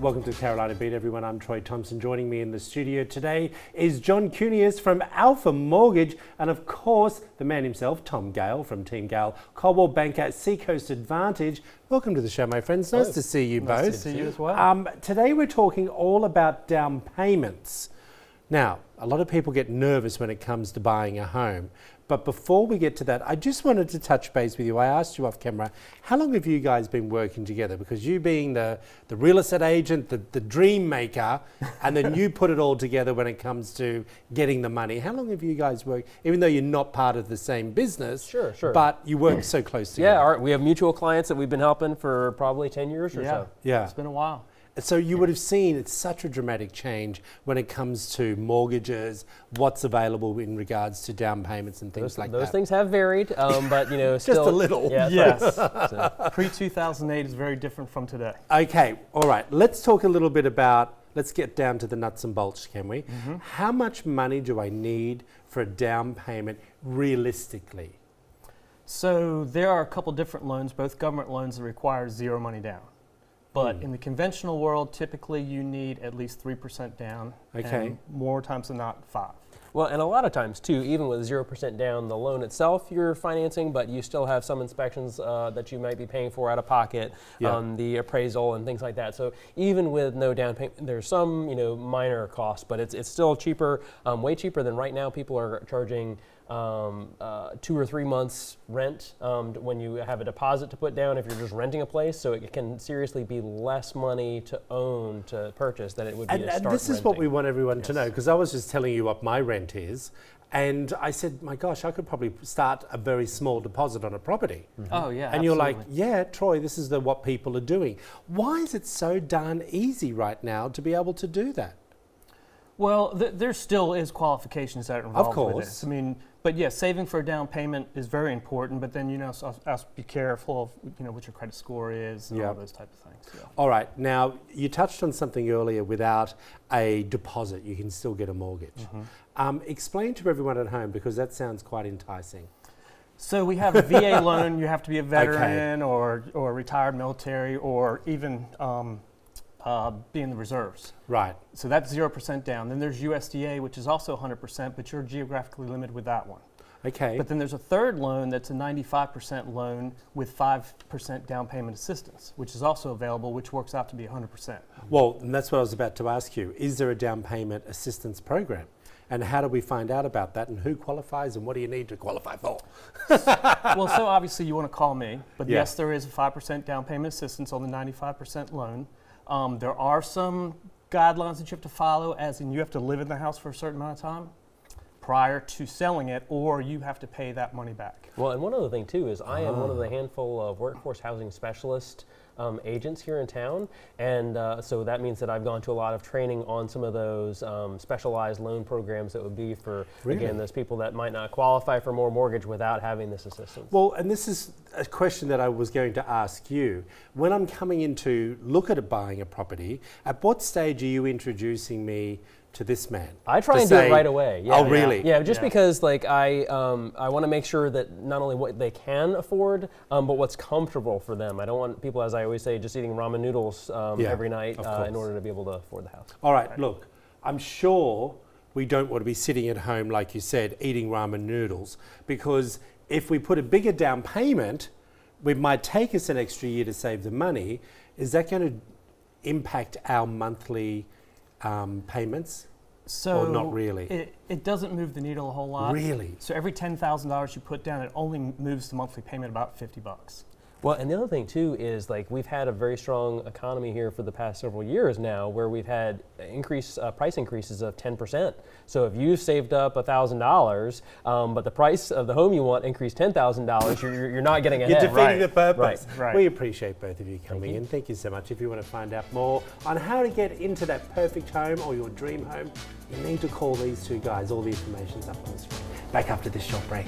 Welcome to Carolina Beat, everyone. I'm Troy Thompson. Joining me in the studio today is John Cunius from Alpha Mortgage, and of course, the man himself, Tom Gale from Team Gale, Coldwell Bank at Seacoast Advantage. Welcome to the show, my friends. Nice to see you both. Nice to see you as well. Today we're talking all about down payments. Now, a lot of people get nervous when it comes to buying a home. But before we get to that, I just wanted to touch base with you. I asked you off camera, how long have you guys been working together? Because you being the real estate agent, the dream maker, and then you put it all together when it comes to getting the money. How long have you guys worked, even though you're not part of the same business, Sure. but you work so close together? Yeah, we have mutual clients that we've been helping for probably 10 years or so. Yeah. It's been a while. So you would have seen it's such a dramatic change when it comes to mortgages, what's available in regards to down payments and things like that. Those things have varied, but still just a little. Yeah, Yes. So. Pre-2008 is very different from today. Okay, all right. Let's talk a little bit about, let's get down to the nuts and bolts, can we? Mm-hmm. How much money do I need for a down payment realistically? So there are a couple different loans, both government loans that require zero money down. But in the conventional world, typically you need at least 3% down. Okay. And more times than not, 5%. Well, and a lot of times too, even with 0% down, the loan itself you're financing, but you still have some inspections that you might be paying for out of pocket, the appraisal and things like that. So even with no down payment, there's some minor costs, but it's still cheaper, way cheaper than right now. People are charging 2 or 3 months rent when you have a deposit to put down if you're just renting a place. So it can seriously be less money to own, to purchase, than it would be to start And this is renting. what we want everyone to know, because I was just telling you what my rent is, and I said, my gosh, I could probably start a very small deposit on a property. Mm-hmm. Oh, yeah, And you're like, yeah, Troy, this is what people are doing. Why is it so darn easy right now to be able to do that? Well, there still is qualifications that are involved with this. I mean, but yeah, saving for a down payment is very important, but then, so be careful of, what your credit score is and all those type of things. Yeah. All right. Now, you touched on something earlier. Without a deposit, you can still get a mortgage. Mm-hmm. Explain to everyone at home, because that sounds quite enticing. So we have a VA loan. You have to be a veteran or retired military, or even be in the reserves. Right. So that's 0% down. Then there's USDA, which is also 100%, but you're geographically limited with that one. Okay. But then there's a third loan that's a 95% loan with 5% down payment assistance, which is also available, which works out to be 100%. Well, and that's what I was about to ask you. Is there a down payment assistance program? And how do we find out about that, and who qualifies, and what do you need to qualify for? Well, so obviously you want to call me, but yes, there is a 5% down payment assistance on the 95% loan. There are some guidelines that you have to follow, as in you have to live in the house for a certain amount of time prior to selling it, or you have to pay that money back. Well, and one other thing too is I am one of the handful of workforce housing specialist agents here in town, and so that means that I've gone to a lot of training on some of those specialized loan programs that would be for, again, those people that might not qualify for more mortgage without having this assistance. Well, and this is a question that I was going to ask you. When I'm coming in to look at buying a property, at what stage are you introducing me to this man? I try and do it right away. Yeah. Oh, really? Yeah, just because I want to make sure that not only what they can afford, but what's comfortable for them. I don't want people, as I always say, just eating ramen noodles every night in order to be able to afford the house. All right, look, I'm sure we don't want to be sitting at home, like you said, eating ramen noodles, because if we put a bigger down payment, it might take us an extra year to save the money. Is that going to impact our monthly payments? So or not really? It doesn't move the needle a whole lot. Really? So every $10,000 you put down, it only moves the monthly payment about $50. Well, and the other thing too is we've had a very strong economy here for the past several years now, where we've had price increases of 10%. So if you've saved up $1,000, but the price of the home you want increased $10,000, you're not getting ahead. You're defeating the purpose. Right. We appreciate both of you coming in. Thank you so much. If you want to find out more on how to get into that perfect home or your dream home, you need to call these two guys. All the information's up on the screen. Back after this short break.